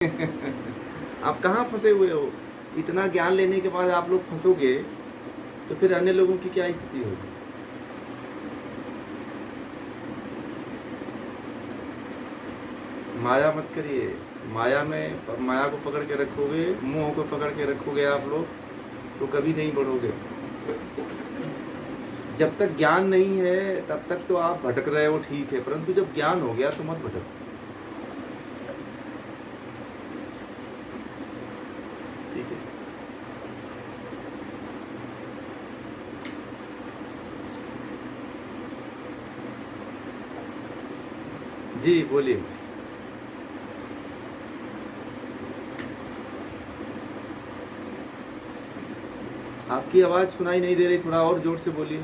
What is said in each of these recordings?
आप कहाँ फंसे हुए हो? इतना ज्ञान लेने के बाद आप लोग फंसोगे तो फिर अन्य लोगों की क्या स्थिति होगी? माया मत करिए। माया को पकड़ के रखोगे, मोह को पकड़ के रखोगे आप लोग, तो कभी नहीं बढ़ोगे। जब तक ज्ञान नहीं है तब तक तो आप भटक रहे हो, ठीक है, परंतु जब ज्ञान हो गया तो मत भटको। ठीक है। जी बोलिए। आपकी आवाज़ सुनाई नहीं दे रही, थोड़ा और जोर से बोलिए,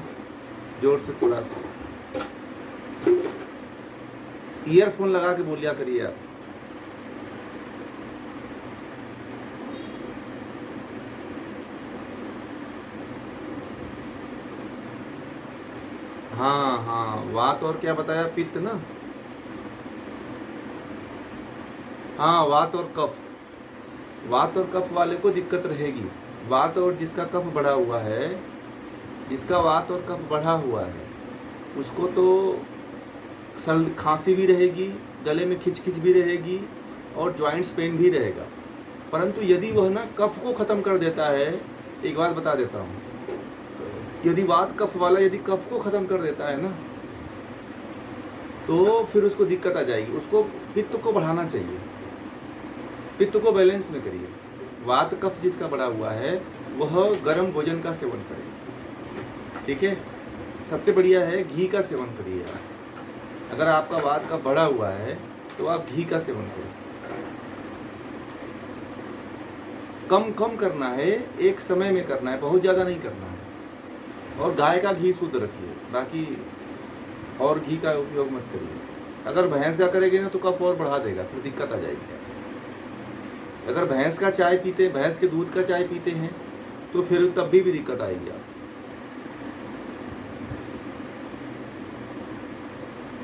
जोर से थोड़ा सा। ईयरफोन लगा के बोलिया करिए आप। हाँ हाँ, वात और क्या बताया? पित्त ना? हाँ, वात और कफ। वात और कफ वाले को दिक्कत रहेगी। वात और जिसका कफ बढ़ा हुआ है, जिसका वात और कफ बढ़ा हुआ है, उसको तो सर्द खांसी भी रहेगी, गले में खिंच भी रहेगी और जॉइंट्स पेन भी रहेगा। परंतु यदि वह ना कफ को ख़त्म कर देता है, एक बात बता देता हूँ, यदि वात कफ वाला यदि कफ को ख़त्म कर देता है ना, तो फिर उसको दिक्कत आ जाएगी। उसको पित्त को बढ़ाना चाहिए, पित्त को बैलेंस में करिए। वात कफ जिसका बढ़ा हुआ है वह गर्म भोजन का सेवन करे, ठीक है। सबसे बढ़िया है घी का सेवन करिए आप। अगर आपका वात कफ बढ़ा हुआ है तो आप घी का सेवन करें। कम कम करना है, एक समय में करना है, बहुत ज़्यादा नहीं करना है। और गाय का घी शुद्ध रखिए, बाकी और घी का उपयोग मत करिए। अगर भैंस का करेंगे ना तो कफ और बढ़ा देगा, फिर दिक्कत आ जाएगी। अगर भैंस का चाय पीते, भैंस के दूध का चाय पीते हैं तो फिर तब भी दिक्कत आएगी आप।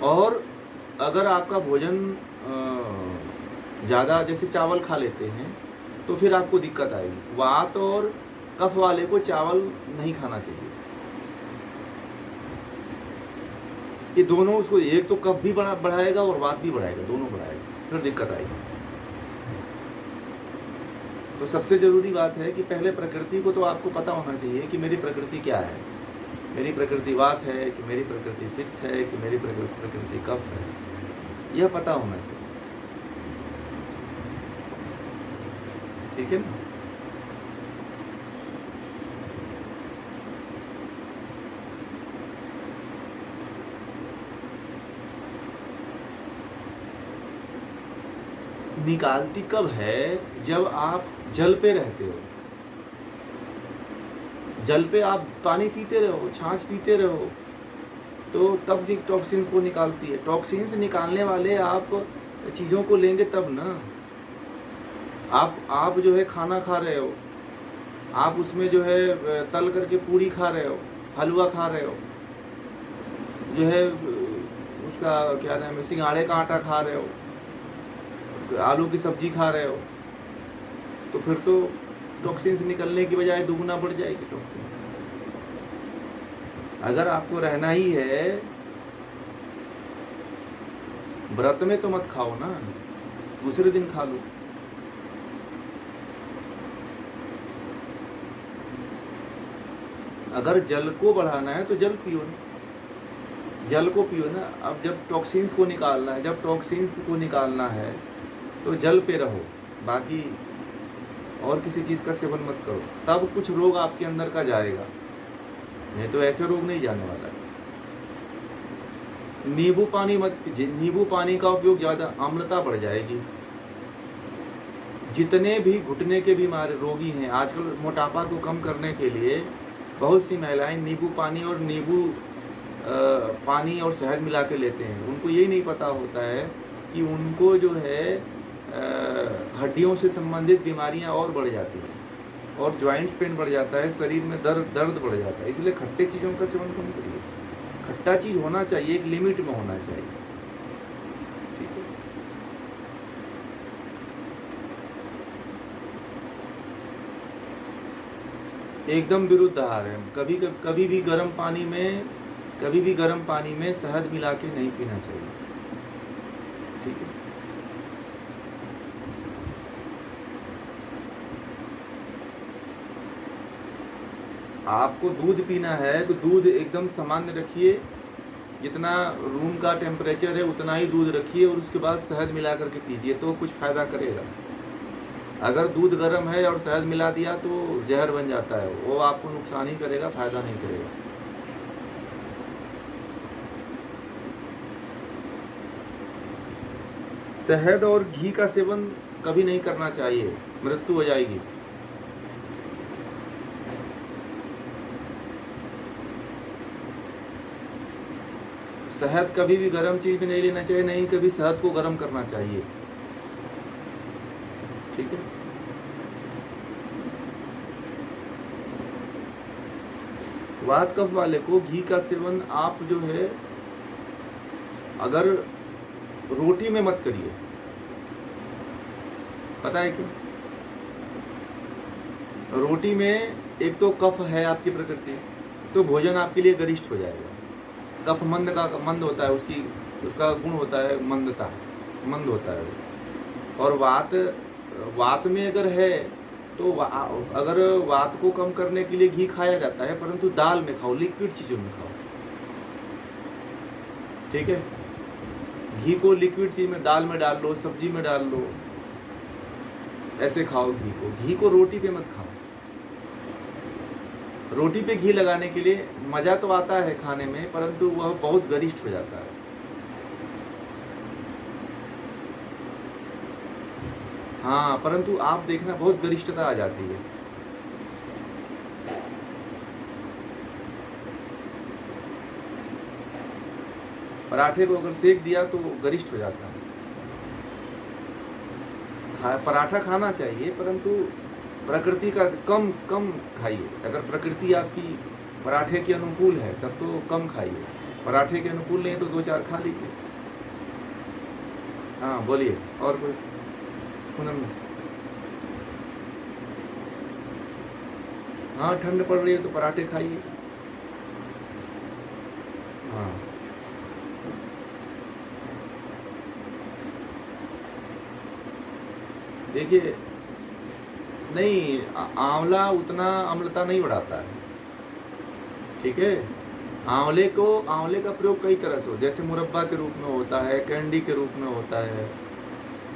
और अगर आपका भोजन ज़्यादा जैसे चावल खा लेते हैं तो फिर आपको दिक्कत आएगी। वात और कफ वाले को चावल नहीं खाना चाहिए। ये दोनों उसको, एक तो कफ भी बढ़ाएगा और वात भी बढ़ाएगा, दोनों बढ़ाएगा, फिर दिक्कत आएगी। तो सबसे ज़रूरी बात है कि पहले प्रकृति को तो आपको पता होना चाहिए कि मेरी प्रकृति क्या है। मेरी प्रकृति वात है कि मेरी प्रकृति पित्त है कि मेरी प्रकृति कफ है, यह पता होना चाहिए, ठीक है ना। निकालती कब है? जब आप जल पे रहते हो, जल पे आप पानी पीते रहो, छाछ पीते रहो, तो तब टॉक्सिन्स को निकालती है। टॉक्सिन्स निकालने वाले आप चीज़ों को लेंगे तब ना। आप जो है खाना खा रहे हो, आप उसमें जो है तल करके पूरी खा रहे हो, हलवा खा रहे हो, जो है उसका क्या नाम है, सिंघाड़े का आटा खा रहे हो, आलू की सब्जी खा रहे हो, तो फिर तो टॉक्सिन्स निकलने की बजाय दुगुना बढ़ जाएगी टॉक्सिन्स। अगर आपको रहना ही है व्रत में तो मत खाओ ना, दूसरे दिन खा लो। अगर जल को बढ़ाना है तो जल पियो ना, जल को पियो ना। अब जब टॉक्सिन्स को निकालना है, जब टॉक्सिन्स को निकालना है तो जल पे रहो, बाकी और किसी चीज़ का सेवन मत करो, तब कुछ रोग आपके अंदर का जाएगा, नहीं तो ऐसे रोग नहीं जाने वाला है। नींबू पानी मत पीजिए, नींबू पानी का उपयोग ज़्यादा, अम्लता बढ़ जाएगी। जितने भी घुटने के बीमार रोगी हैं आजकल, मोटापा को कम करने के लिए बहुत सी महिलाएं नींबू पानी और पानी और शहद मिला के लेते हैं। उनको यही नहीं पता होता है कि उनको जो है हड्डियों से संबंधित बीमारियां और बढ़ जाती हैं और जॉइंट्स पेन बढ़ जाता है, शरीर में दर्द बढ़ जाता है। इसलिए खट्टे चीज़ों का सेवन कम करिए। खट्टा चीज़ होना चाहिए, एक लिमिट में होना चाहिए, ठीक है। एकदम विरुद्ध आहार है। कभी भी गर्म पानी में शहद मिला के नहीं पीना चाहिए, ठीक है। आपको दूध पीना है तो दूध एकदम सामान्य रखिए, जितना रूम का टेम्परेचर है उतना ही दूध रखिए और उसके बाद शहद मिला करके पीजिए, तो कुछ फ़ायदा करेगा। अगर दूध गर्म है और शहद मिला दिया तो जहर बन जाता है, वो आपको नुकसान ही करेगा, फ़ायदा नहीं करेगा। शहद और घी का सेवन कभी नहीं करना चाहिए, मृत्यु हो जाएगी। शहद कभी भी गर्म चीज़ में नहीं लेना चाहिए, नहीं कभी शहद को गर्म करना चाहिए, ठीक है। वात कफ वाले को घी का सेवन आप जो है अगर रोटी में मत करिए, पता है क्यों? रोटी में एक तो कफ है आपकी प्रकृति, तो भोजन आपके लिए गरिष्ठ हो जाएगा। कफ मंद होता है, उसका गुण होता है मंद होता है। और वात में अगर है तो अगर वात को कम करने के लिए घी खाया जाता है, परंतु दाल में खाओ, लिक्विड चीज़ों में खाओ, ठीक है। घी को लिक्विड चीज में, दाल में डाल लो, सब्जी में डाल लो, ऐसे खाओ घी को रोटी पे मत खाओ। रोटी पे घी लगाने के लिए मज़ा तो आता है खाने में, परंतु वह बहुत गरिष्ठ हो जाता है। हाँ, परंतु आप देखना बहुत गरिष्ठता आ जाती है। पराठे को अगर सेक दिया तो गरिष्ठ हो जाता है। पराठा खाना चाहिए, परंतु प्रकृति का कम खाइए। अगर प्रकृति आपकी पराठे के अनुकूल है तब तो कम खाइए, पराठे के अनुकूल नहीं तो 2-4 खा लीजिए। हाँ बोलिए, और कोई पूनम? हाँ, ठंड पड़ रही है तो पराठे खाइए। हाँ, देखिए, नहीं, आंवला उतना अम्लता नहीं बढ़ाता है, ठीक है। आंवले का प्रयोग कई तरह से हो, जैसे मुरब्बा के रूप में होता है, कैंडी के रूप में होता है,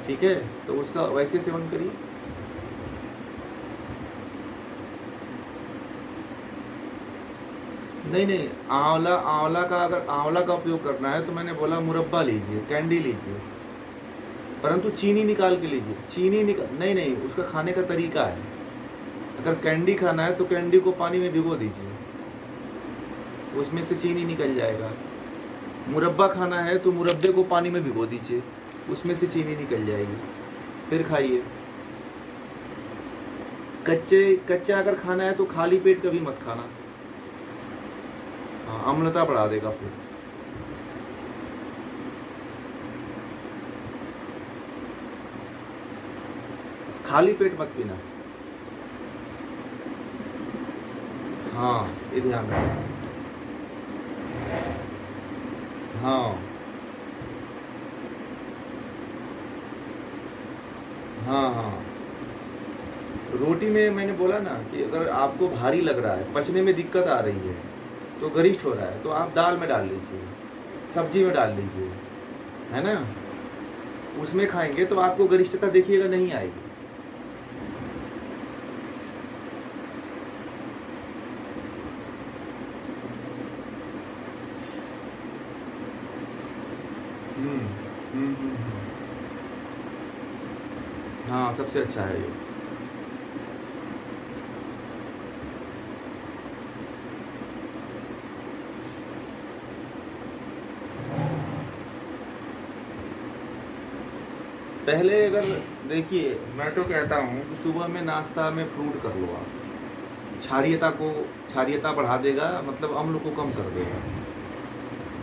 ठीक है, तो उसका वैसे सेवन करिए। नहीं, आंवला का अगर आंवला का उपयोग करना है तो मैंने बोला मुरब्बा लीजिए, कैंडी लीजिए, परंतु चीनी निकाल के लीजिए। नहीं, उसका खाने का तरीका है। अगर कैंडी खाना है तो कैंडी को पानी में भिगो दीजिए, उसमें से चीनी निकल जाएगा। मुरब्बा खाना है तो मुरब्बे को पानी में भिगो दीजिए, उसमें से चीनी निकल जाएगी, फिर खाइए। कच्चा अगर खाना है तो खाली पेट कभी मत खाना, हाँ, अम्लता बढ़ा देगा फिर। खाली पेट मत पीना, हाँ, ये ध्यान रखना। हाँ हाँ, रोटी में मैंने बोला ना कि अगर आपको भारी लग रहा है, पचने में दिक्कत आ रही है, तो गरिष्ठ हो रहा है, तो आप दाल में डाल लीजिए, सब्जी में डाल लीजिए, है ना, उसमें खाएंगे तो आपको गरिष्ठता देखिएगा नहीं आएगी। हाँ, सबसे अच्छा है ये। पहले अगर देखिए, मैं तो कहता हूँ कि सुबह में नाश्ता में फ्रूट कर लो आप, क्षारीयता बढ़ा देगा, मतलब अम्ल को कम कर देगा,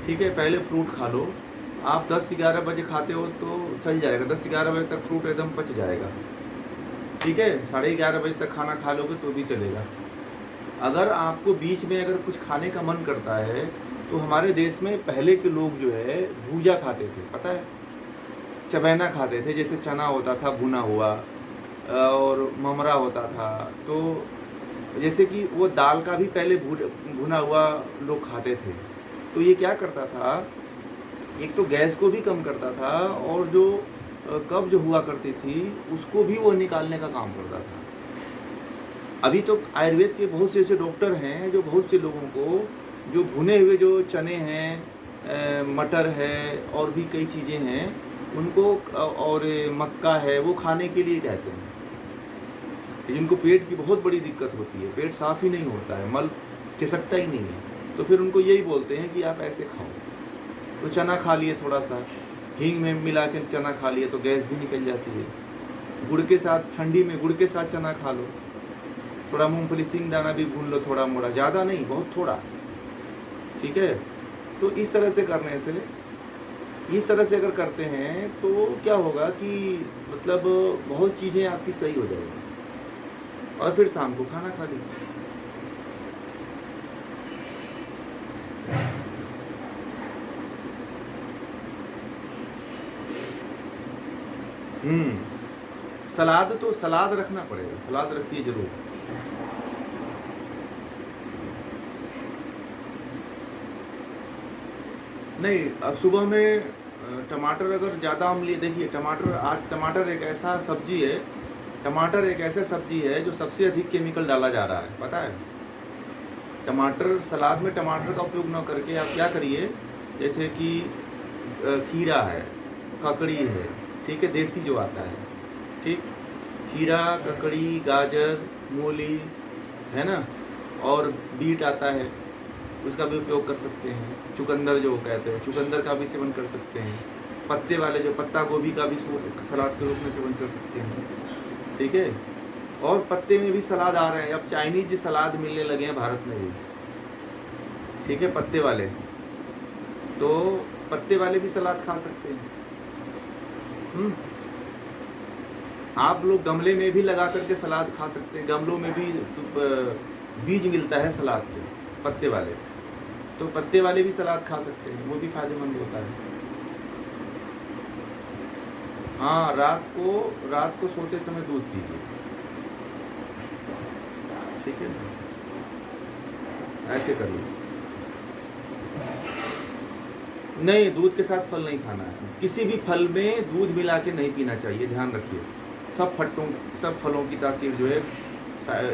ठीक है। पहले फ्रूट खा लो, आप 10-11 बजे खाते हो तो चल जाएगा, 10-11 बजे तक फ्रूट एकदम पच जाएगा, ठीक है। 11:30 बजे तक खाना खा लोगे तो भी चलेगा, अगर आपको बीच में अगर कुछ खाने का मन करता है तो हमारे देश में पहले के लोग जो है भूजा खाते थे, पता है, चबैना खाते थे, जैसे चना होता था भुना हुआ और ममरा होता था। तो जैसे कि वो दाल का भी पहले भुना हुआ लोग खाते थे। तो ये क्या करता था, एक तो गैस को भी कम करता था और जो कब्ज हुआ करती थी उसको भी वो निकालने का काम करता था। अभी तो आयुर्वेद के बहुत से ऐसे डॉक्टर हैं जो बहुत से लोगों को जो भुने हुए जो चने हैं, मटर है और भी कई चीज़ें हैं उनको, और मक्का है, वो खाने के लिए कहते हैं। जिनको पेट की बहुत बड़ी दिक्कत होती है, पेट साफ़ ही नहीं होता है, मल खिसकता ही नहीं है, तो फिर उनको यही बोलते हैं कि आप ऐसे खाओ। तो चना खा लिए, थोड़ा सा हींग में मिला के चना खा लिए तो गैस भी निकल जाती है। गुड़ के साथ, ठंडी में गुड़ के साथ चना खा लो, थोड़ा मूंगफली सिंग दाना भी भून लो, थोड़ा मोड़ा, ज़्यादा नहीं, बहुत थोड़ा, ठीक है। तो इस तरह से करने से, इस तरह से अगर करते हैं तो क्या होगा कि मतलब बहुत चीज़ें आपकी सही हो जाएगी। और फिर शाम को खाना खा लीजिए। सलाद तो सलाद रखना पड़ेगा, सलाद रखिए जरूर। नहीं, अब सुबह में टमाटर अगर ज़्यादा हम लिए, देखिए टमाटर, आज टमाटर एक ऐसा सब्जी है, टमाटर एक ऐसा सब्जी है जो सबसे अधिक केमिकल डाला जा रहा है, पता है। टमाटर, सलाद में टमाटर का उपयोग न करके आप क्या करिए, जैसे कि खीरा है, ककड़ी है, ठीक है, देसी जो आता है, ठीक, खीरा, ककड़ी, गाजर, मूली, है ना, और बीट आता है, उसका भी उपयोग कर सकते हैं। चुकंदर जो कहते हैं, चुकंदर का भी सेवन कर सकते हैं। पत्ते वाले जो पत्ता गोभी का भी सलाद के रूप में सेवन कर सकते हैं, ठीक है। और पत्ते में भी सलाद आ रहे हैं, अब चाइनीज सलाद मिलने लगे हैं भारत में भी, ठीक है, पत्ते वाले, तो पत्ते वाले भी सलाद खा सकते हैं। आप लोग गमले में भी लगा करके सलाद खा सकते हैं, गमलों में भी बीज मिलता है सलाद के, पत्ते वाले, तो पत्ते वाले भी सलाद खा सकते हैं, वो भी फायदेमंद होता है। हाँ, रात को सोते समय दूध पीजिए, ठीक है, ऐसे कर लीजिए। नहीं, दूध के साथ फल नहीं खाना है, किसी भी फल में दूध मिला के नहीं पीना चाहिए, ध्यान रखिए। सब फलों की तासीर जो है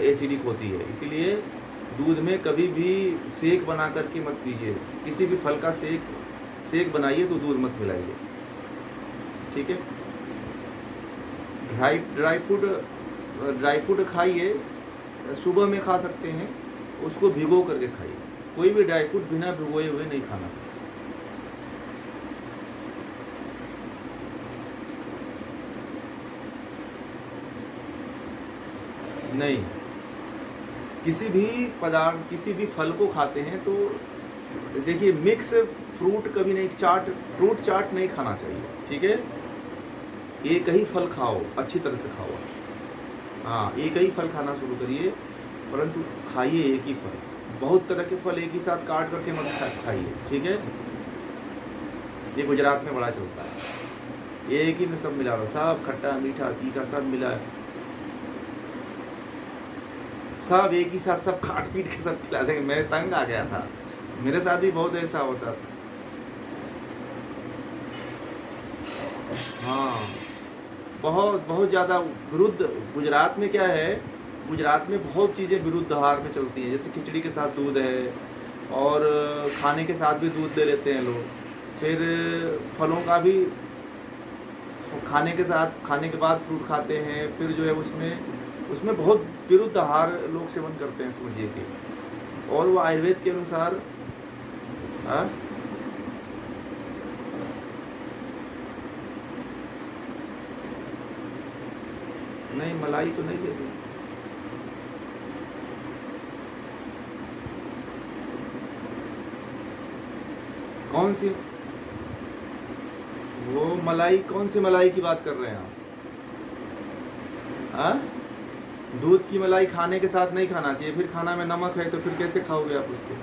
एसिडिक होती है, इसीलिए दूध में कभी भी शेक बना करके मत पीजिए। किसी भी फल का शेक बनाइए तो दूध मत मिलाइए, ठीक है। ड्राई फ्रूट खाइए, सुबह में खा सकते हैं, उसको भिगो करके खाइए। कोई भी ड्राई फ्रूट बिना भिगोए हुए नहीं खाना। नहीं, किसी भी पदार्थ, किसी भी फल को खाते हैं तो देखिए, मिक्स फ्रूट कभी नहीं, फ्रूट चाट नहीं खाना चाहिए, ठीक है। एक ही फल खाओ, अच्छी तरह से खाओ, हाँ, एक ही फल खाना शुरू करिए, परंतु खाइए एक ही फल। बहुत तरह के फल एक ही साथ काट करके मत खाइए, ठीक है। ये गुजरात में बड़ा चलता है, एक ही में सब मिला हुआ, सब खट्टा मीठा तीखा सब मिला है, सब एक ही साथ सब काट पीट के सब खिला देंगे। मैं तंग आ गया था, मेरे साथ भी बहुत ऐसा होता था। हाँ, बहुत ज़्यादा विरुद्ध। गुजरात में क्या है, गुजरात में बहुत चीज़ें विरुद्ध आहार में चलती हैं, जैसे खिचड़ी के साथ दूध है, और खाने के साथ भी दूध दे लेते हैं लोग। फिर फलों का भी खाने के साथ, खाने के बाद फ्रूट खाते हैं, फिर जो है उसमें बहुत विरुद्ध आहार लोग सेवन करते हैं, समझिए कि। और वो आयुर्वेद के अनुसार, नहीं, मलाई तो नहीं लेते। कौन सी, वो मलाई, कौन सी मलाई की बात कर रहे हैं आप? दूध की मलाई खाने के साथ नहीं खाना चाहिए, फिर खाना में नमक है तो फिर कैसे खाओगे आप उसको?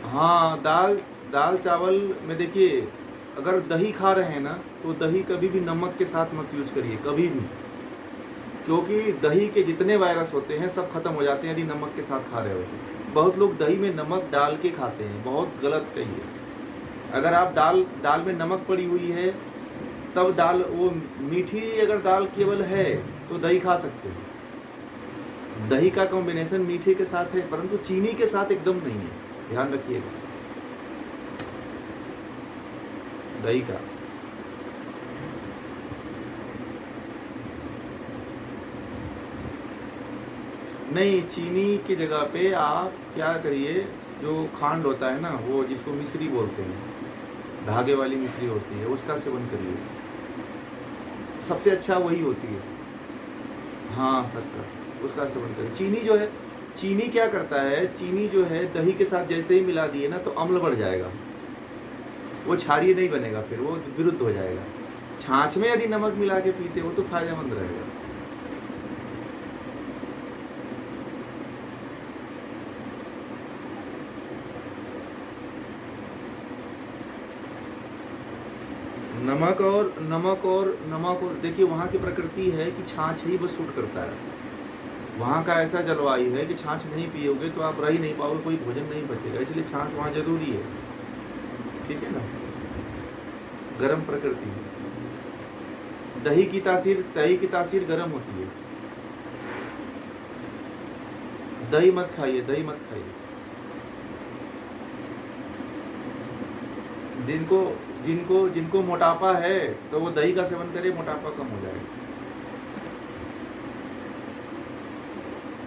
हाँ, दाल दाल चावल में देखिए, अगर दही खा रहे हैं ना, तो दही कभी भी नमक के साथ मत यूज करिए, कभी भी। क्योंकि दही के जितने वायरस होते हैं सब खत्म हो जाते हैं यदि नमक के साथ खा रहे हो तो। बहुत लोग दही में नमक डाल के खाते हैं, बहुत गलत कहिए। अगर आप दाल दाल में नमक पड़ी हुई है, तब दाल वो मीठी, अगर दाल केवल है तो दही खा सकते हो। दही का कॉम्बिनेशन मीठे के साथ है, परंतु चीनी के साथ एकदम नहीं है, ध्यान रखिएगा दही का। नहीं, चीनी की जगह पे आप क्या करिए, जो खांड होता है ना, वो जिसको मिश्री बोलते हैं, धागे वाली मिश्री होती है, उसका सेवन करिए, सबसे अच्छा वही होती है। हाँ, शक्कर, उसका सेवन करिए। चीनी जो है, चीनी क्या करता है, चीनी जो है दही के साथ जैसे ही मिला दिए ना तो अम्ल बढ़ जाएगा, वो क्षारीय नहीं बनेगा, फिर वो विरुद्ध हो जाएगा। छाछ में यदि नमक मिला के पीते हो तो फायदेमंद रहेगा। नमक और देखिए, वहाँ की प्रकृति है कि छाछ ही बस सूट करता है। वहाँ का ऐसा जलवायु है कि छाछ नहीं पियोगे तो आप रह ही नहीं पाओगे, कोई भोजन नहीं बचेगा, इसलिए छाछ वहाँ जरूरी है। ठीक है ना, गर्म प्रकृति। दही की तासीर गर्म होती है। दही मत खाइए, दही मत खाइए। जिनको जिनको जिनको मोटापा है तो वो दही का सेवन करे, मोटापा कम हो जाएगा।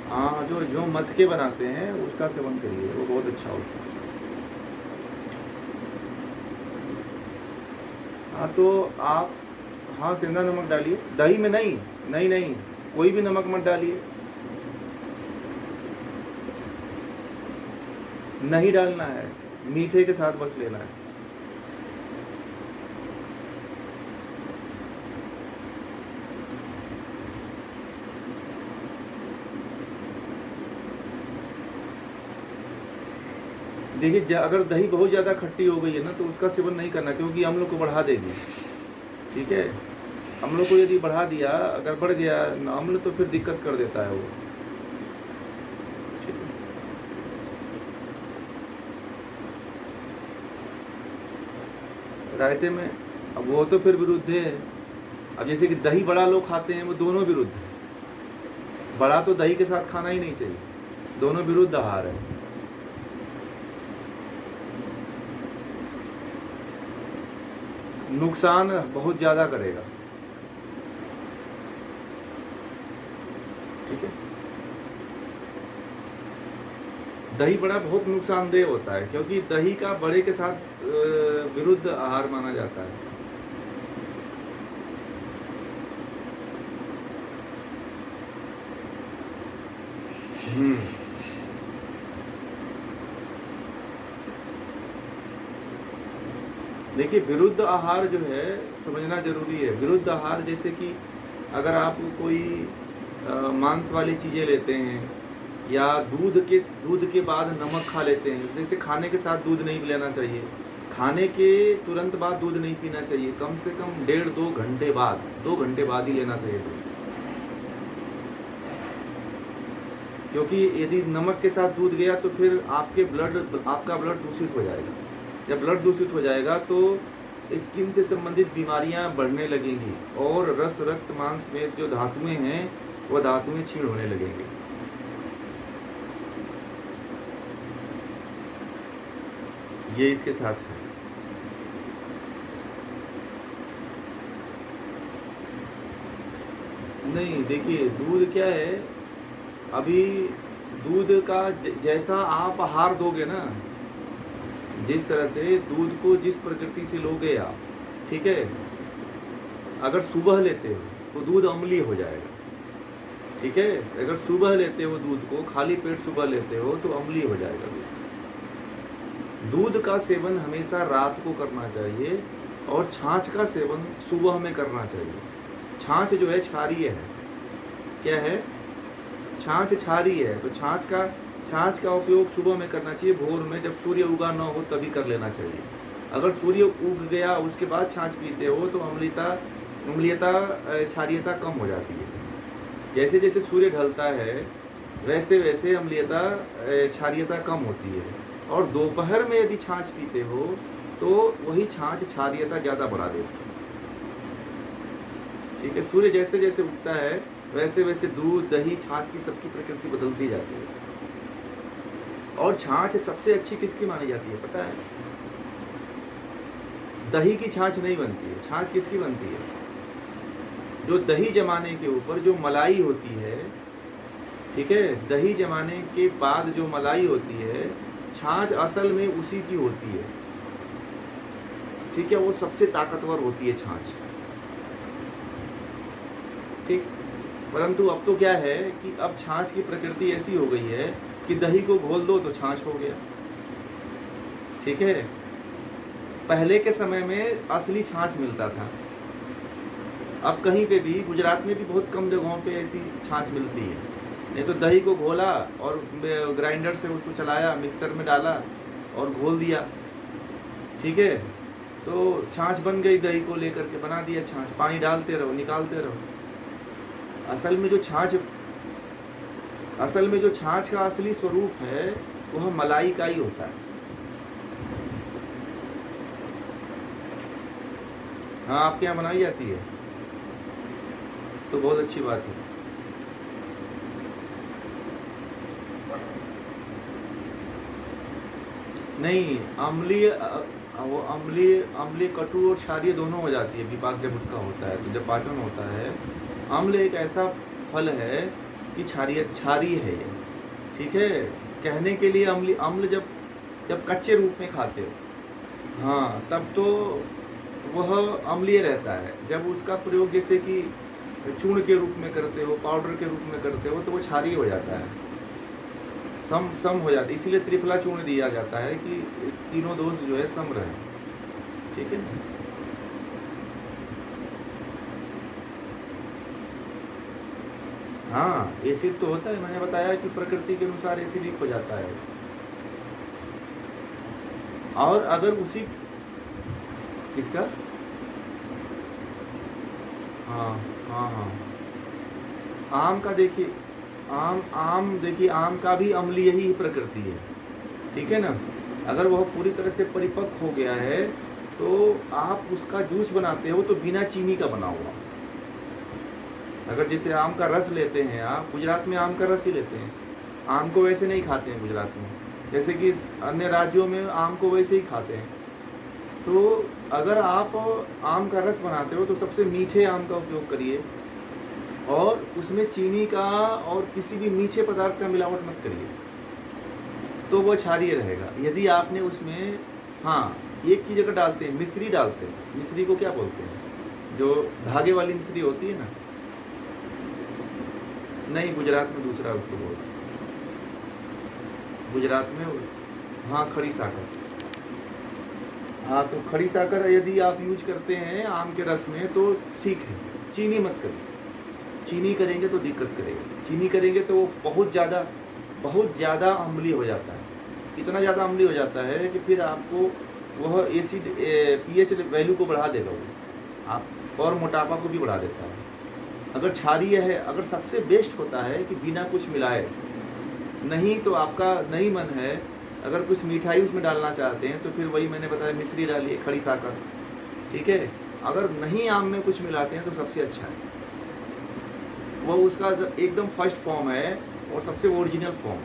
हाँ, जो जो मथ के बनाते हैं उसका सेवन करिए, वो बहुत अच्छा होता है। हाँ तो आप, हाँ, सेंधा नमक डालिए दही में। नहीं नहीं नहीं, कोई भी नमक मत डालिए, नहीं डालना है, मीठे के साथ बस लेना है। देखिए, अगर दही बहुत ज़्यादा खट्टी हो गई है ना तो उसका सेवन नहीं करना, क्योंकि अम्ल को बढ़ा देगी। ठीक है, अम्ल को यदि बढ़ा दिया, अगर बढ़ गया अम्ल तो फिर दिक्कत कर देता है वो। ठीक है, रायते में, अब वो तो फिर विरुद्ध है। अब जैसे कि दही बड़ा लोग खाते हैं, वो दोनों विरुद्ध है। बड़ा तो दही के साथ खाना ही नहीं चाहिए, दोनों विरुद्ध आहार है। नुकसान बहुत ज़्यादा करेगा। ठीक है, दही बड़ा बहुत नुकसानदेह होता है, क्योंकि दही का बड़े के साथ विरुद्ध आहार माना जाता है। देखिए, विरुद्ध आहार जो है समझना जरूरी है। विरुद्ध आहार जैसे कि अगर आप कोई मांस वाली चीज़ें लेते हैं, या दूध के बाद नमक खा लेते हैं, जैसे खाने के साथ दूध नहीं लेना चाहिए, खाने के तुरंत बाद दूध नहीं पीना चाहिए, कम से कम 1.5-2 घंटे बाद, 2 घंटे बाद ही लेना चाहिए दूध। क्योंकि यदि नमक के साथ दूध गया तो फिर आपका ब्लड दूषित हो जाएगा। जब ब्लड दूषित हो जाएगा तो स्किन से संबंधित बीमारियां बढ़ने लगेंगी, और रस, रक्त, मांस में जो धातुएं हैं वो धातुएं क्षीण होने लगेंगे। ये इसके साथ है। नहीं, देखिए, दूध क्या है, अभी दूध का जैसा आप आहार दोगे ना, जिस तरह से दूध को जिस प्रकृति से लोगे आप, ठीक है, अगर सुबह लेते हो तो दूध अम्लीय हो जाएगा। ठीक है, अगर सुबह लेते हो दूध को, खाली पेट सुबह लेते हो तो अम्लीय हो जाएगा दूध। दूध का सेवन हमेशा रात को करना चाहिए, और छाछ का सेवन सुबह में करना चाहिए। छाछ जो है क्षारीय है। क्या है? छाछ क्षारीय है। तो छाछ का उपयोग सुबह में करना चाहिए, भोर में जब सूर्य उगा ना हो तभी कर लेना चाहिए। अगर सूर्य उग गया उसके बाद छाछ पीते हो तो अम्लीयता क्षारीयता कम हो जाती है। जैसे जैसे सूर्य ढलता है वैसे वैसे अम्लीयता क्षारीयता कम होती है। और दोपहर में यदि छाछ पीते हो तो वही छाछ क्षारीयता ज़्यादा बढ़ा देती है। ठीक है, सूर्य जैसे जैसे उगता है वैसे वैसे दूध दही छाछ की सबकी प्रकृति बदलती जाती है। और छाछ सबसे अच्छी किसकी मानी जाती है पता है? दही की छाछ नहीं बनती है। छाछ किसकी बनती है? जो दही जमाने के ऊपर जो मलाई होती है, ठीक है, दही जमाने के बाद जो मलाई होती है, छाछ असल में उसी की होती है। ठीक है, वो सबसे ताकतवर होती है छाछ। ठीक, परंतु अब तो क्या है कि अब छाछ की प्रकृति ऐसी हो गई है कि दही को घोल दो तो छाछ हो गया। ठीक है, पहले के समय में असली छाछ मिलता था। अब कहीं पे भी, गुजरात में भी बहुत कम जगहों पे ऐसी छाछ मिलती है। नहीं तो दही को घोला और ग्राइंडर से उसको चलाया, मिक्सर में डाला और घोल दिया। ठीक है, तो छाछ बन गई, दही को लेकर के बना दिया छाछ, पानी डालते रहो निकालते रहो। असल में जो छाछ का असली स्वरूप है वह मलाई का ही होता है। हाँ, आपके यहाँ बनाई जाती है तो बहुत अच्छी बात है। नहीं, अम्लीय कटु और क्षारीय दोनों हो जाती है विपाक जब उसका होता है। तो जब पाचन होता है, अम्ल एक ऐसा फल है कि क्षारीय है ये। ठीक है, कहने के लिए अम्ल जब कच्चे रूप में खाते हो, हाँ, तब तो वह अम्लीय रहता है। जब उसका प्रयोग जैसे कि चूर्ण के रूप में करते हो, पाउडर के रूप में करते हो, तो वो क्षारीय हो जाता है, सम हो जाती है। इसीलिए त्रिफला चूर्ण दिया जाता है कि तीनों दोष जो है सम रहे। ठीक है ना? हाँ, एसिड तो होता है, मैंने बताया कि प्रकृति के अनुसार एसिडिक हो जाता है। और अगर उसी किसका, हाँ हाँ हाँ, आम का देखिए, आम का भी अम्लीय ही प्रकृति है। ठीक है ना? अगर वह पूरी तरह से परिपक्व हो गया है तो आप उसका जूस बनाते हो तो बिना चीनी का बना हुआ। अगर जैसे आम का रस लेते हैं आप, गुजरात में आम का रस ही लेते हैं, आम को वैसे नहीं खाते हैं गुजरात में, जैसे कि अन्य राज्यों में आम को वैसे ही खाते हैं। तो अगर आप आम का रस बनाते हो तो सबसे मीठे आम का उपयोग करिए और उसमें चीनी का और किसी भी मीठे पदार्थ का मिलावट मत करिए, तो वो क्षारीय रहेगा। यदि आपने उसमें, हाँ, एक चीज़ अगर डालते हैं, मिश्री डालते हैं, मिश्री को क्या बोलते हैं, जो धागे वाली मिश्री होती है ना, नहीं, गुजरात में दूसरा उसको बोलते हैं, गुजरात में, हाँ, खड़ी साकर। हाँ, तो खड़ी साकर यदि आप यूज करते हैं आम के रस में तो ठीक है, चीनी मत करिए। चीनी करेंगे तो दिक्कत करेगा। चीनी करेंगे तो वो बहुत ज़्यादा अम्लीय हो जाता है, इतना ज़्यादा अम्लीय हो जाता है कि फिर आपको वह एसिड पीएच वैल्यू को बढ़ा देगा वो आप, और मोटापा को भी बढ़ा देता है। अगर क्षारीय है, अगर सबसे बेस्ट होता है कि बिना कुछ मिलाए, नहीं तो आपका नहीं मन है, अगर कुछ मिठाई उसमें डालना चाहते हैं तो फिर वही मैंने बताया, मिश्री डालिए, खड़ी साकर। ठीक है, अगर नहीं आम में कुछ मिलाते हैं तो सबसे अच्छा है, वो उसका एकदम फर्स्ट फॉर्म है और सबसे ओरिजिनल फॉर्म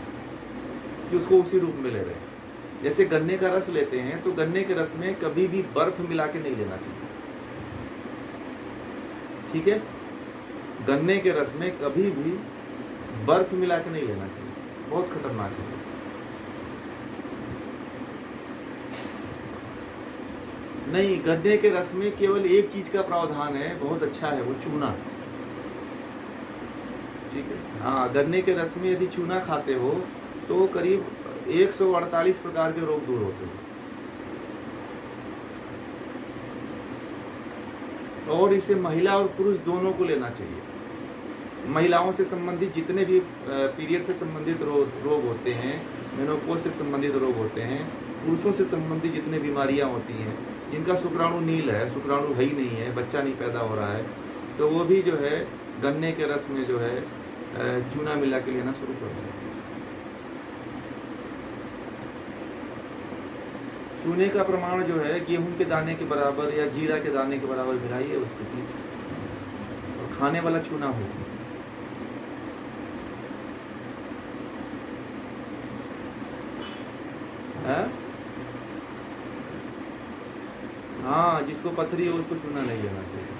कि उसको उसी रूप में ले रहे हैं। जैसे गन्ने का रस लेते हैं तो गन्ने के रस में कभी भी बर्फ मिला के नहीं लेना चाहिए। ठीक है, गन्ने के रस में कभी भी बर्फ मिला के नहीं लेना चाहिए, बहुत खतरनाक है। नहीं, गन्ने के रस में केवल एक चीज का प्रावधान है, बहुत अच्छा है, वो चूना। ठीक है, हाँ, गन्ने के रस में यदि चूना खाते हो तो करीब 148 प्रकार के रोग दूर होते हैं। और इसे महिला और पुरुष दोनों को लेना चाहिए। महिलाओं से संबंधित जितने भी पीरियड से संबंधित रोग होते हैं, मेनोपॉज से संबंधित रोग होते हैं, पुरुषों से संबंधित जितने बीमारियां होती हैं, जिनका शुक्राणु नील है, शुक्राणु है ही नहीं है, बच्चा नहीं पैदा हो रहा है, तो वो भी जो है गन्ने के रस में जो है चूना मिला के लेना शुरू कर दें। चूने का प्रमाण जो है गेहूं के दाने के बराबर या जीरा के दाने के बराबर मिलाइए, उसको पीजिए और खाने वाला चूना हो। हाँ, जिसको पथरी हो उसको चूना नहीं लेना चाहिए।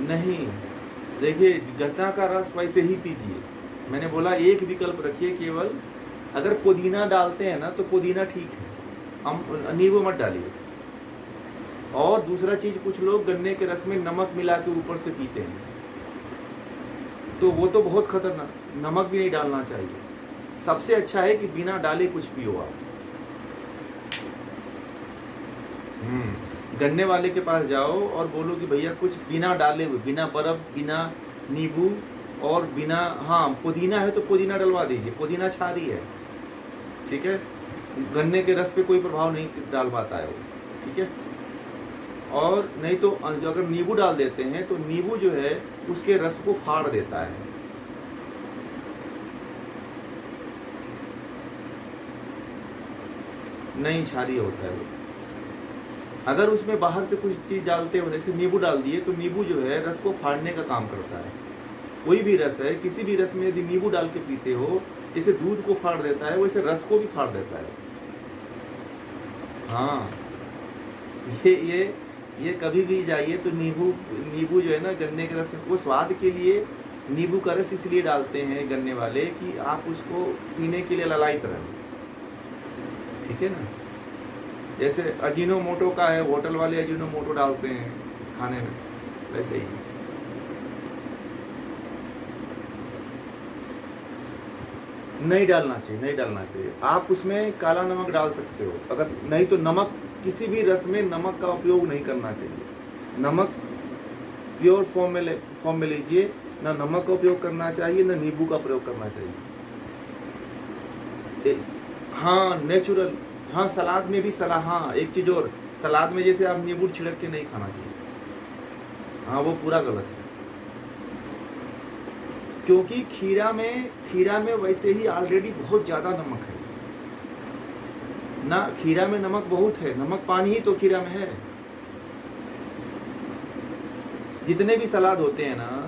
नहीं, देखिए गन्ना का रस वैसे ही पीजिए। मैंने बोला एक विकल्प रखिए केवल, अगर पुदीना डालते हैं ना तो पुदीना ठीक है, हम नींबू मत डालिए। और दूसरा चीज, कुछ लोग गन्ने के रस में नमक मिला के ऊपर से पीते हैं, तो वो तो बहुत खतरनाक, नमक भी नहीं डालना चाहिए। सबसे अच्छा है कि बिना डाले कुछ पियो आप। गन्ने वाले के पास जाओ और बोलो कि भैया कुछ बिना डाले हुए, बिना बर्फ, बिना नींबू और बिना, हाँ पुदीना है तो पुदीना डलवा दीजिए, पुदीना क्षारी है, ठीक है, गन्ने के रस पे कोई प्रभाव नहीं डाल पाता है वो, ठीक है। और नहीं तो अगर नींबू डाल देते हैं तो नींबू जो है उसके रस को फाड़ देता है। नहीं, क्षारीय होता है वो। अगर उसमें बाहर से कुछ चीज डालते हो, जैसे नींबू डाल दिए, तो नींबू जो है रस को फाड़ने का काम करता है। कोई भी रस है, किसी भी रस में यदि नींबू डाल के पीते हो, जैसे दूध को फाड़ देता है वैसे रस को भी फाड़ देता है। हाँ, ये कभी भी जाइए तो नींबू जो है ना गन्ने के रस में, वो स्वाद के लिए नींबू का रस इसलिए डालते हैं गन्ने वाले कि आप उसको पीने के लिए ललायत रहें, ठीक है ना। जैसे अजीनोमोटो का है, होटल वाले अजीनोमोटो डालते हैं खाने में, वैसे ही। नहीं डालना चाहिए। आप उसमें काला नमक डाल सकते हो, अगर नहीं तो नमक, किसी भी रस में नमक का उपयोग नहीं करना चाहिए। नमक प्योर फॉर्म में लीजिए, ना नमक का उपयोग करना चाहिए, ना नींबू का प्रयोग करना चाहिए। हाँ, नेचुरल। हाँ, सलाद में भी हाँ, एक चीज और, सलाद में जैसे आप नींबू छिड़क के नहीं खाना चाहिए, हाँ वो पूरा गलत है। क्योंकि खीरा में वैसे ही ऑलरेडी बहुत ज्यादा नमक है ना, खीरा में नमक बहुत है, नमक पानी ही तो खीरा में है। जितने भी सलाद होते हैं ना,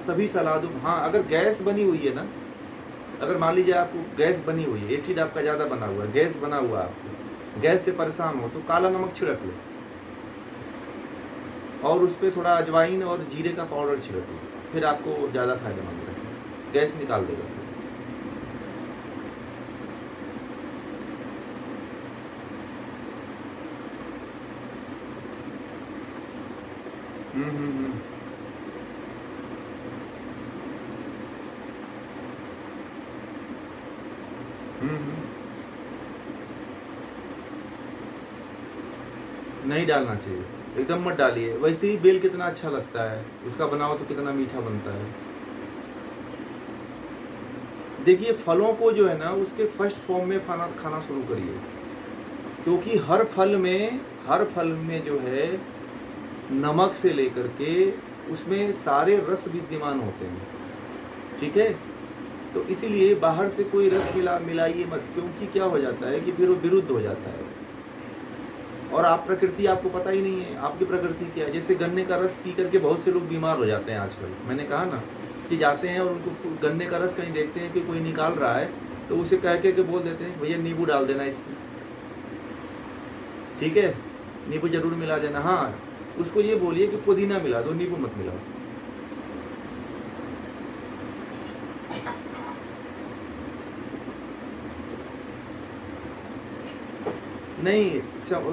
सभी सलादों, हाँ अगर गैस बनी हुई है ना, अगर मान लीजिए आपको गैस बनी हुई है, एसिड आपका ज़्यादा बना हुआ है, गैस बना हुआ है, आपको गैस से परेशान हो तो काला नमक छिड़क लो और उस पर थोड़ा अजवाइन और जीरे का पाउडर छिड़क लो, फिर आपको ज़्यादा फायदेमंद रहेगा, गैस निकाल देगा। नहीं डालना चाहिए, एकदम मत डालिए। वैसे ही बेल कितना अच्छा लगता है, उसका बनाओ तो कितना मीठा बनता है। देखिए फलों को जो है ना उसके फर्स्ट फॉर्म में खाना शुरू करिए, क्योंकि हर फल में जो है नमक से लेकर के उसमें सारे रस विद्यमान होते हैं, ठीक है। तो इसीलिए बाहर से कोई रस मिलाइए मत, क्योंकि क्या हो जाता है कि फिर वो विरुद्ध हो जाता है और प्रकृति आपको पता ही नहीं है आपकी प्रकृति क्या है। जैसे गन्ने का रस पी करके बहुत से लोग बीमार हो जाते हैं आजकल। मैंने कहा ना कि जाते हैं और उनको गन्ने का रस कहीं देखते हैं कि कोई निकाल रहा है तो उसे कह के बोल देते हैं भैया नींबू डाल देना इसमें, ठीक है, नींबू जरूर मिला देना। हाँ, उसको ये बोलिए कि पुदीना मिला दो, नींबू मत मिलाओ। नहीं,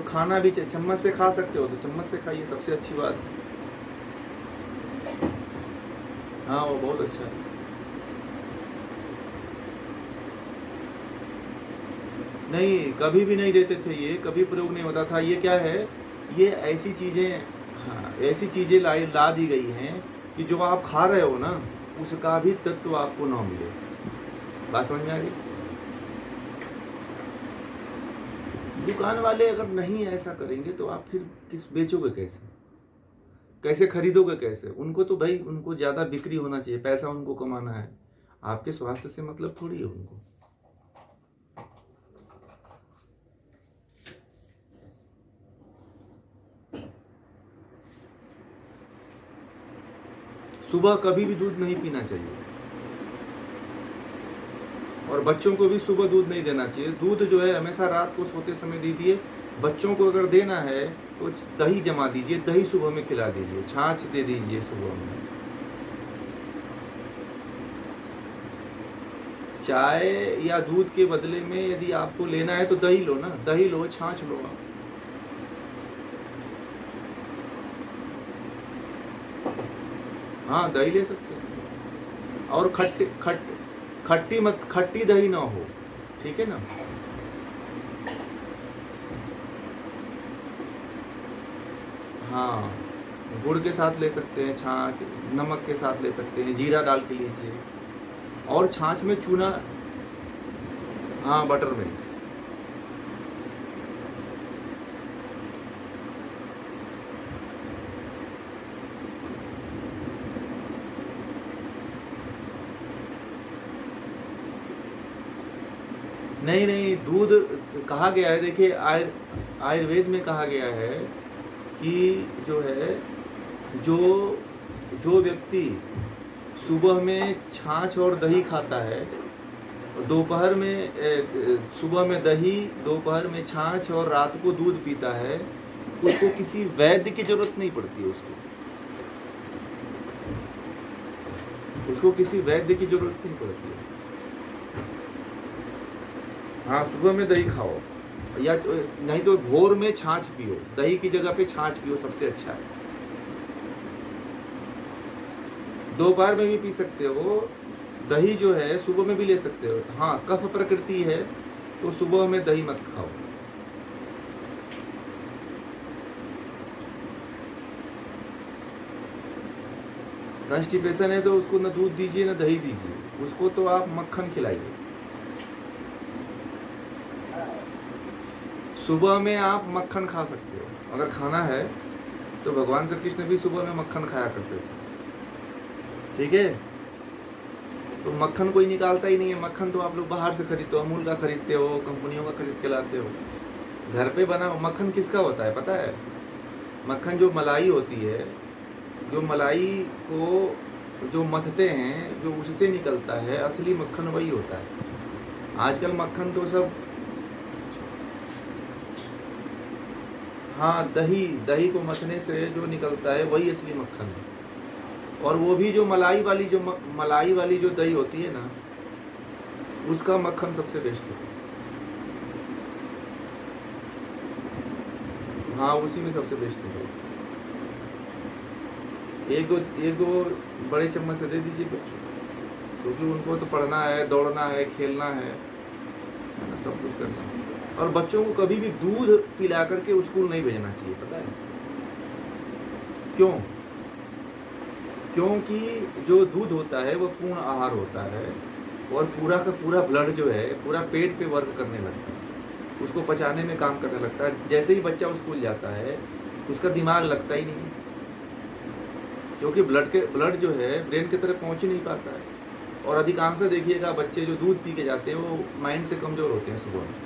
खाना भी चम्मच से खा सकते हो तो चम्मच से खाइए, सबसे अच्छी बात। हाँ वो बहुत अच्छा है। नहीं, कभी भी नहीं देते थे, ये कभी प्रयोग नहीं होता था। ये क्या है, ये ऐसी चीज़ें, हाँ, ऐसी चीज़ें ला दी गई हैं कि जो आप खा रहे हो ना, उसका भी तत्व आपको ना मिले। बात समझ में आ गई? दुकान वाले अगर नहीं ऐसा करेंगे तो आप फिर किस बेचोगे कैसे, कैसे खरीदोगे कैसे? उनको तो भाई, उनको ज़्यादा बिक्री होना चाहिए, पैसा उनको कमाना है, आपके स्वास्थ्य से मतलब थोड़ी है उनको। सुबह कभी भी दूध नहीं पीना चाहिए, और बच्चों को भी सुबह दूध नहीं देना चाहिए। दूध जो है हमेशा रात को सोते समय दीजिए। बच्चों को अगर देना है तो दही जमा दीजिए, दही सुबह में खिला दीजिए, छाछ दे दीजिए सुबह में। चाय या दूध के बदले में यदि आपको लेना है तो दही लो ना, दही लो, छाछ लो आप। हाँ, दही ले सकते हैं। और खट्टी दही ना हो, ठीक है ना? हाँ, गुड़ के साथ ले सकते हैं, छाछ नमक के साथ ले सकते हैं, जीरा डाल के लीजिए। और छाछ में चूना, हाँ, बटर मिल्क। नहीं नहीं, दूध कहा गया है, देखिए आयुर्वेद में कहा गया है कि जो है, जो जो व्यक्ति सुबह में छाछ और दही खाता है, दोपहर में सुबह में दही, दोपहर में छाछ और रात को दूध पीता है, उसको किसी वैद्य की जरूरत नहीं पड़ती है। उसको किसी वैद्य की जरूरत नहीं पड़ती है। हाँ, सुबह में दही खाओ, या तो नहीं तो भोर में छाछ पियो, दही की जगह पे छाछ पियो, सबसे अच्छा है। दोपहर में भी पी सकते हो, दही जो है सुबह में भी ले सकते हो। हाँ, कफ प्रकृति है तो सुबह में दही मत खाओ। कॉन्स्टिपेशन है तो उसको ना दूध दीजिए ना दही दीजिए, उसको तो आप मक्खन खिलाइए। सुबह में आप मक्खन खा सकते हो, अगर खाना है तो। भगवान श्री कृष्ण भी सुबह में मक्खन खाया करते थे, ठीक है? तो मक्खन कोई निकालता ही नहीं है। मक्खन तो आप लोग बाहर से खरीदते हो, अमूल का खरीदते हो, कंपनियों का खरीद के लाते हो। घर पे बना मक्खन किसका होता है पता है? मक्खन जो मलाई होती है, जो मलाई को जो मथते हैं, जो उससे निकलता है, असली मक्खन वही होता है। आजकल मक्खन तो सब, हाँ, दही को मथने से जो निकलता है वही असली मक्खन है। और वो भी जो मलाई वाली जो दही होती है ना, उसका मक्खन सबसे बेस्ट होता है। हाँ, उसी में सबसे बेस्ट है। एक दो बड़े चम्मच से दे दीजिए बच्चों, क्योंकि उनको तो पढ़ना है, दौड़ना है, खेलना है ना, सब कुछ करना है। और बच्चों को कभी भी दूध पिला करके स्कूल नहीं भेजना चाहिए, पता है क्यों? क्योंकि जो दूध होता है वो पूर्ण आहार होता है, और पूरा का पूरा ब्लड जो है पूरा पेट पे वर्क करने लगता है, उसको पचाने में काम करने लगता है। जैसे ही बच्चा स्कूल जाता है, उसका दिमाग लगता ही नहीं, क्योंकि ब्लड जो है ब्रेन की तरफ पहुंच ही नहीं पाता है। और अधिकांश देखिएगा बच्चे जो दूध पी के जाते हैं वो माइंड से कमज़ोर होते हैं सुबह में।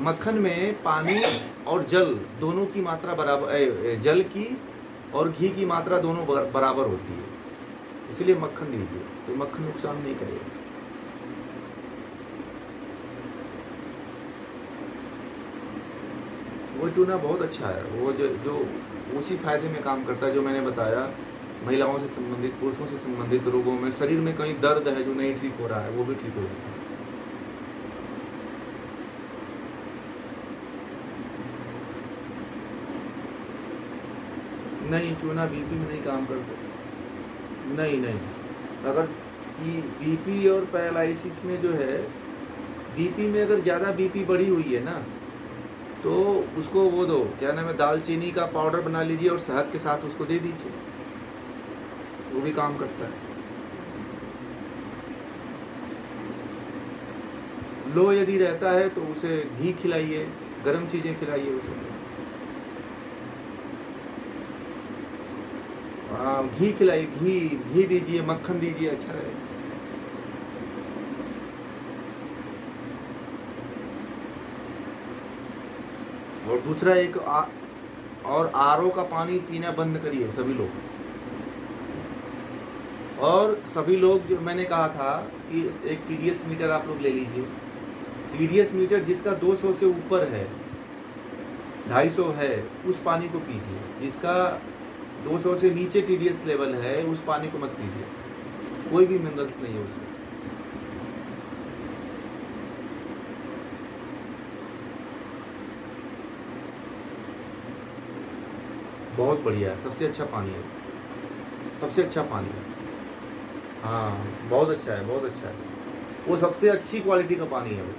मक्खन में पानी और जल दोनों की मात्रा बराबर, जल की और घी की मात्रा दोनों बराबर होती है, इसलिए मक्खन लीजिए तो मक्खन नुकसान नहीं करेगा। वो चूना बहुत अच्छा है, वो जो उसी फायदे में काम करता है जो मैंने बताया। महिलाओं से संबंधित, पुरुषों से संबंधित रोगों में, शरीर में कहीं दर्द है जो नहीं ठीक हो रहा है, वो भी ठीक हो जाता है। नहीं, चूना बीपी में नहीं काम करता। नहीं नहीं, अगर कि बीपी और पैरालिसिस में जो है, बीपी में अगर ज़्यादा बीपी बढ़ी हुई है ना, तो उसको वो दो, क्या नाम है, दालचीनी का पाउडर बना लीजिए और शहद के साथ उसको दे दीजिए, वो भी काम करता है। लो यदि रहता है तो उसे घी खिलाइए, गर्म चीज़ें खिलाइए उसे। घी खिलाइए, घी घी दीजिए, मक्खन दीजिए, अच्छा रहेगा। और दूसरा और आरओ का पानी पीना बंद करिए सभी लोग। और सभी लोग, जो मैंने कहा था कि एक टीडीएस मीटर आप लोग ले लीजिए। टीडीएस मीटर जिसका 200 से ऊपर है, 250 है, उस पानी को पीजिए। जिसका 200 से नीचे टीडीएस लेवल है, उस पानी को मत पीजिए, कोई भी मिनरल्स नहीं है उसमें। बहुत बढ़िया है, सबसे अच्छा पानी है, सबसे अच्छा पानी है। हाँ, बहुत अच्छा है, बहुत अच्छा है, वो सबसे अच्छी क्वालिटी का पानी है वो।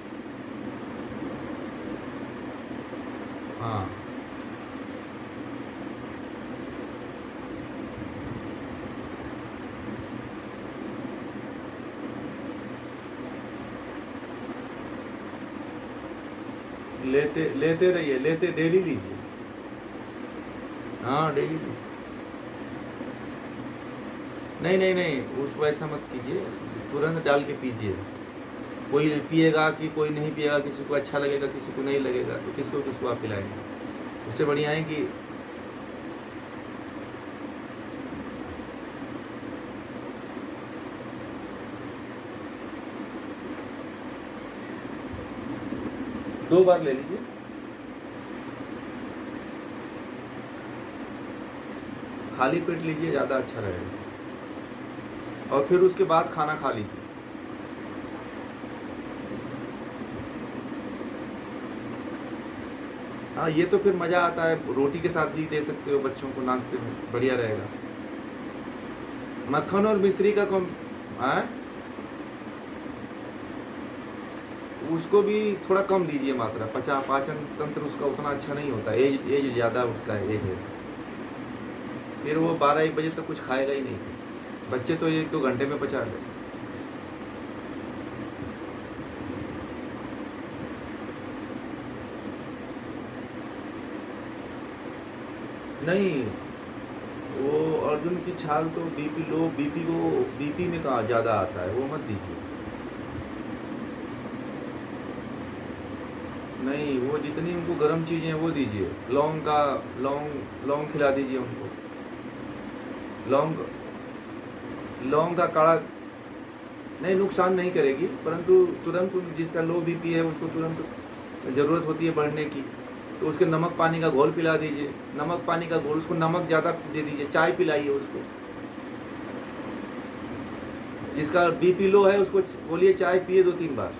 हाँ, लेते लेते रहिए, लेते डेली लीजिए। हाँ, डेली लीजिए। नहीं नहीं नहीं, उसको ऐसा मत कीजिए, तुरंत डाल के पीजिए। कोई पिएगा कि कोई नहीं पिएगा, किसी को अच्छा लगेगा, किसी को नहीं लगेगा, तो किसको किसको आप पिलाएंगे। उससे बढ़िया है कि 2 बार ले लीजिए। खाली पेट लीजिए, ज़्यादा अच्छा रहेगा। और फिर उसके बाद खाना खा लीजिए। हाँ, ये तो फिर मज़ा आता है, रोटी के साथ भी दे सकते हो बच्चों को नाश्ते में, बढ़िया रहेगा। मक्खन और मिश्री का कम। हाँ, उसको भी थोड़ा कम दीजिए मात्रा, पाचन तंत्र उसका उतना अच्छा नहीं होता, एज एज ज़्यादा उसका एज है। फिर वो 12-1 बजे तक कुछ खाएगा ही नहीं। बच्चे तो 1-2 घंटे में पचा ले। नहीं, वो अर्जुन की छाल तो बीपी लो, बीपी में कहाँ ज़्यादा आता है, वो मत दीजिए। नहीं, वो जितनी उनको गर्म चीज़ें हैं वो दीजिए। लौंग खिला दीजिए उनको। लौंग लौंग का काढ़ा नहीं, नुकसान नहीं करेगी, परंतु तुरंत जिसका लो बीपी है उसको तुरंत ज़रूरत होती है बढ़ने की, तो उसके नमक पानी का घोल पिला दीजिए। नमक पानी का घोल, उसको नमक ज़्यादा दे दीजिए, चाय पिलाइए उसको। जिसका बीपी लो है उसको बोलिए चाय पिए 2-3 बार।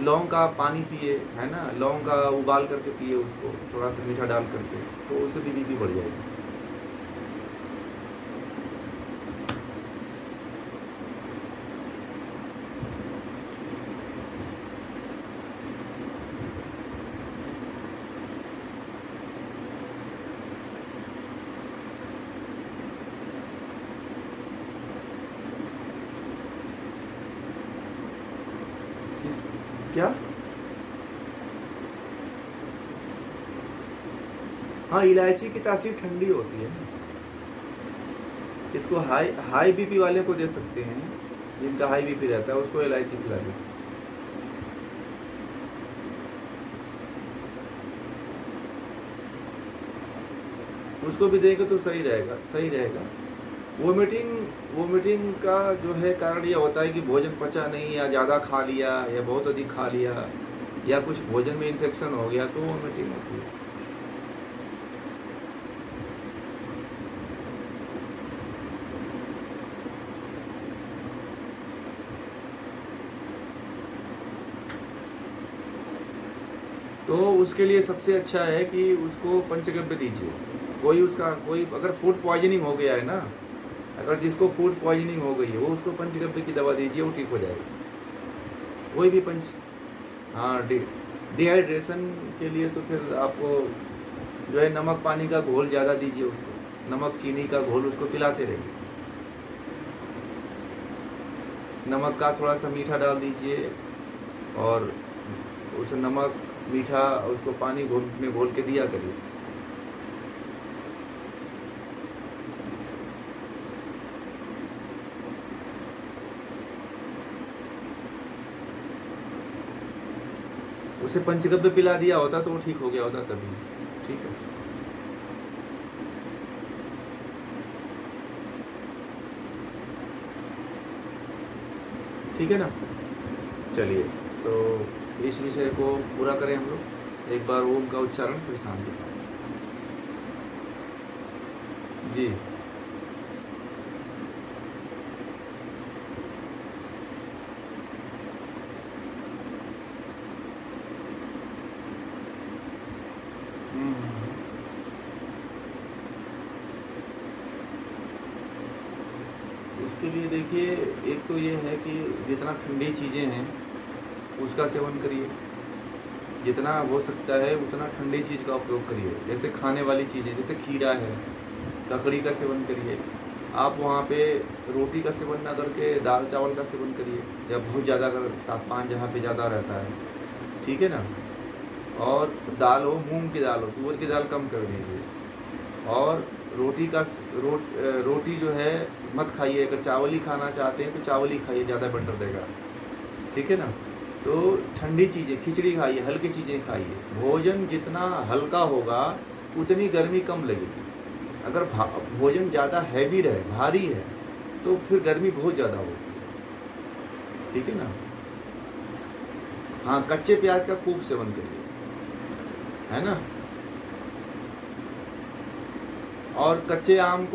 लौंग का पानी पिए, है ना, लौंग का उबाल करके पिए उसको, थोड़ा सा मीठा डाल करके, तो उससे भी बीपी बढ़ जाएगी। क्या? हाँ, इलायची की तासीर ठंडी होती है। इसको हाई हाई बीपी वाले को दे सकते हैं, जिनका हाई बीपी रहता है उसको इलायची खिला दीजिए। उसको भी देंगे तो सही रहेगा, सही रहेगा। वोमिटिंग का जो है कारण यह होता है कि भोजन पचा नहीं, या ज़्यादा खा लिया, या बहुत अधिक खा लिया, या कुछ भोजन में इन्फेक्शन हो गया, तो वोमिटिंग होती है। तो उसके लिए सबसे अच्छा है कि उसको पंचगव्य दीजिए। कोई उसका कोई अगर फूड पॉइजनिंग हो गया है ना, अगर जिसको फूड पॉइजनिंग हो गई है वो उसको पंचगव्य की दवा दीजिए, वो ठीक हो जाएगा। कोई भी पंच हाँ डिहाइड्रेशन के लिए तो फिर आपको जो है नमक पानी का घोल ज़्यादा दीजिए उसको, नमक चीनी का घोल उसको पिलाते रहिए। नमक का थोड़ा सा मीठा डाल दीजिए और उस नमक मीठा उसको पानी घोल में घोल के दिया करिए। उसे पंचगव्य पिला दिया होता तो वो ठीक हो गया होता तभी। ठीक है, ठीक है ना। चलिए, तो इस विषय को पूरा करें हम लोग। एक बार ओम का उच्चारण फिर शांति का। जी इसके लिए देखिए, एक तो ये है कि जितना ठंडी चीज़ें हैं उसका सेवन करिए, जितना हो सकता है उतना ठंडी चीज़ का उपयोग करिए। जैसे खाने वाली चीज़ें, जैसे खीरा है, ककड़ी का सेवन करिए। आप वहाँ पे रोटी का सेवन ना करके दाल चावल का सेवन करिए, या बहुत ज़्यादा अगर तापमान जहाँ पे ज़्यादा रहता है, ठीक है ना। और दाल हो, मूंग की दाल हो, तुअर की दाल कम कर दीजिए। और रोटी का रोटी जो है मत खाइए। अगर चावल ही खाना चाहते हैं तो चावल ही खाइए, ज़्यादा बेटर देगा, ठीक है ना। तो ठंडी चीज़ें, खिचड़ी खाइए, हल्की चीज़ें खाइए। भोजन जितना हल्का होगा उतनी गर्मी कम लगेगी। अगर भोजन ज़्यादा हैवी रहे, भारी है, तो फिर गर्मी बहुत ज़्यादा होगी, ठीक है ना। हाँ, कच्चे प्याज का खूब सेवन करिए, है ना। और कच्चे आम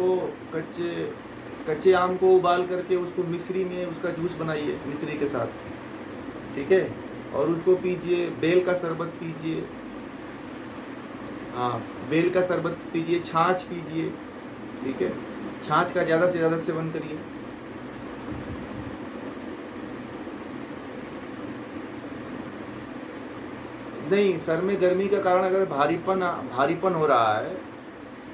को उबाल करके उसको मिश्री में उसका जूस बनाइए, मिश्री के साथ, ठीक है। और उसको पीजिए। बेल का शरबत पीजिए, हाँ, बेल का शरबत पीजिए। छाछ पीजिए, ठीक है। छाछ का ज़्यादा से ज़्यादा सेवन करिए। नहीं, सर में गर्मी का कारण अगर भारीपन हो रहा है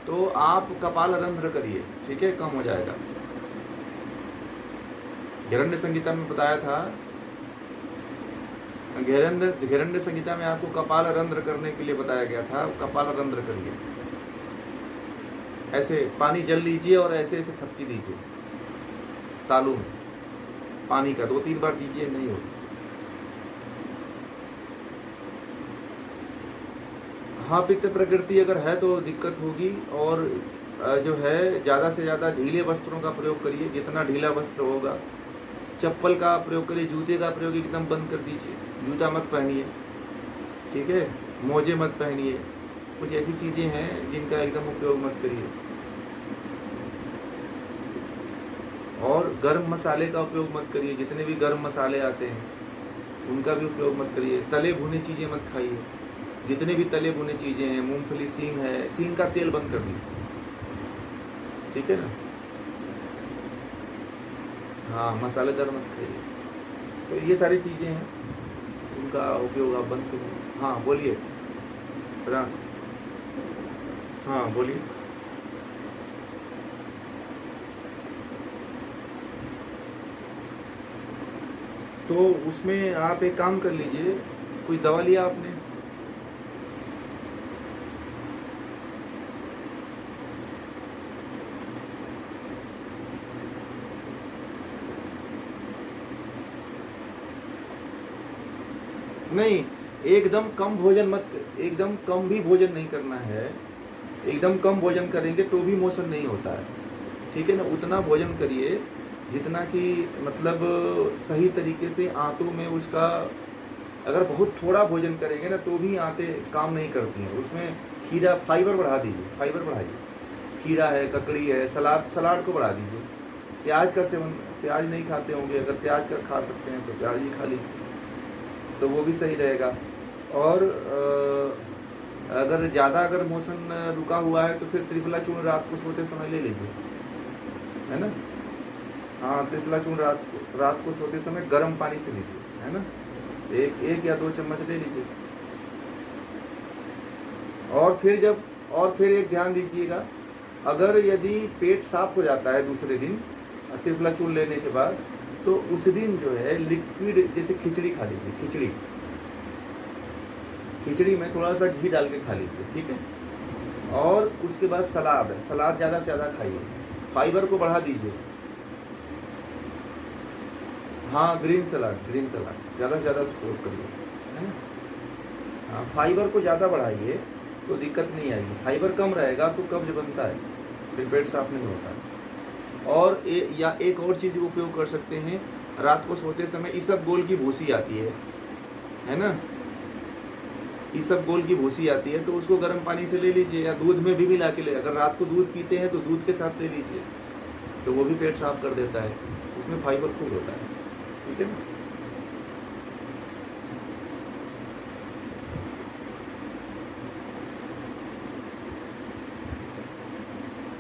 तो आप कपाल रंध्र करिए, ठीक है, कम हो जाएगा। हिरण्य संहिता में बताया था, हिरण्य संहिता में आपको कपाल रंध्र करने के लिए बताया गया था। कपाल रंध्र करिए, ऐसे पानी जल लीजिए और ऐसे ऐसे थपकी दीजिए तालू में पानी का, 2-3 बार दीजिए, नहीं हो। हाँ, पित्त प्रकृति अगर है तो दिक्कत होगी। और जो है ज़्यादा से ज़्यादा ढीले वस्त्रों का प्रयोग करिए। जितना ढीला वस्त्र होगा, चप्पल का प्रयोग करिए, जूते का प्रयोग एकदम बंद कर दीजिए। जूता मत पहनिए, ठीक है, मोजे मत पहनिए। कुछ ऐसी चीज़ें हैं जिनका एकदम उपयोग मत करिए। और गर्म मसाले का उपयोग मत करिए। जितने भी गर्म मसाले आते हैं उनका भी उपयोग मत करिए। तले भुने चीज़ें मत खाइए। जितने भी तले भुने चीज़ें हैं, मूंगफली, सींग है, सींग का तेल बंद कर दीजिए, ठीक है ना। हाँ, मसालेदार मत खाइए। तो ये सारी चीज़ें हैं, उनका उपयोग आप बंद करिए। हाँ बोलिए। हाँ बोलिए। तो उसमें आप एक काम कर लीजिए, कुछ दवा लिया आपने? नहीं, एकदम कम भोजन मत, एकदम कम भी भोजन नहीं करना है। एकदम कम भोजन करेंगे तो भी मोशन नहीं होता है, ठीक है ना। उतना भोजन करिए जितना कि मतलब सही तरीके से आंतों में उसका, अगर बहुत थोड़ा भोजन करेंगे ना तो भी आंतें काम नहीं करती हैं। उसमें खीरा, फाइबर बढ़ा दीजिए, फाइबर बढ़ाइए। खीरा है, ककड़ी है, सलाद को बढ़ा दीजिए। प्याज का सेवन, प्याज नहीं खाते होंगे, अगर प्याज का खा सकते हैं तो प्याज ही खा लीजिए, तो वो भी सही रहेगा। और अगर ज़्यादा अगर मोशन रुका हुआ है तो फिर त्रिफला चूर्ण रात को सोते समय ले लीजिए, है ना। हाँ, त्रिफला चूर्ण रात को सोते समय गर्म पानी से लीजिए, है ना। एक या 2 चम्मच ले लीजिए। और फिर एक ध्यान दीजिएगा, अगर यदि पेट साफ हो जाता है दूसरे दिन त्रिफला चूर्ण लेने के बाद, तो उस दिन जो है लिक्विड जैसे खिचड़ी खा लीजिए। खिचड़ी में थोड़ा सा घी डाल के खा लीजिए, ठीक है। और उसके बाद सलाद ज़्यादा से ज़्यादा खाइए, फाइबर को बढ़ा दीजिए। हाँ, ग्रीन सलाद ज़्यादा से ज़्यादा उपयोग करिए, है ना। हाँ, फाइबर को ज़्यादा बढ़ाइए तो दिक्कत नहीं आएगी। फाइबर कम रहेगा तो कब्ज बनता है, फिर पेट साफ नहीं होता है। और एक और चीज़ उपयोग कर सकते हैं, रात को सोते समय इसबगोल की भूसी आती है ना। इसबगोल की भूसी आती है तो उसको गर्म पानी से ले लीजिए या दूध में भी मिला के ले। अगर रात को दूध पीते हैं तो दूध के साथ ले लीजिए, तो वो भी पेट साफ कर देता है, उसमें फाइबर खूब होता है, ठीक है ना।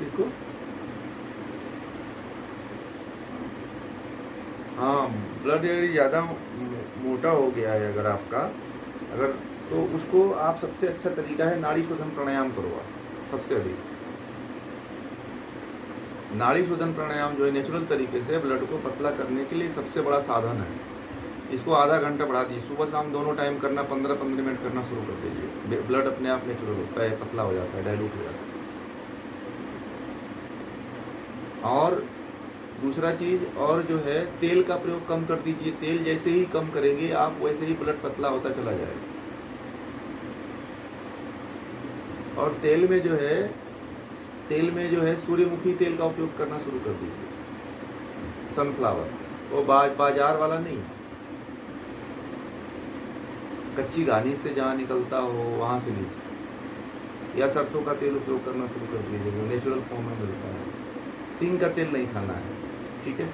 इसको हाँ, ब्लड यदि ज़्यादा मोटा हो गया है अगर आपका, अगर तो उसको आप सबसे अच्छा तरीका है नाड़ी शोधन प्राणायाम करो आप। सबसे अधिक नाड़ी शोधन प्राणायाम जो है नेचुरल तरीके से ब्लड को पतला करने के लिए सबसे बड़ा साधन है। इसको आधा घंटा बढ़ा दीजिए, सुबह शाम दोनों टाइम करना, 15-15 मिनट करना शुरू कर दीजिए। ब्लड अपने आप नेचुरल होता है, पतला हो जाता है, डाइल्यूट हो जाता है। और दूसरा चीज़ और जो है, तेल का प्रयोग कम कर दीजिए। तेल जैसे ही कम करेंगे आप, वैसे ही ब्लड पतला होता चला जाएगा। और तेल में जो है सूर्यमुखी तेल का उपयोग करना शुरू कर दीजिए। सनफ्लावर, वो बाजार वाला नहीं, कच्ची घानी से जहाँ निकलता हो वहाँ से लीजिए। या सरसों का तेल उपयोग करना शुरू कर दीजिए, जो नेचुरल फॉर्म में मिलता है। सींग का तेल नहीं खाना है, ठीक है।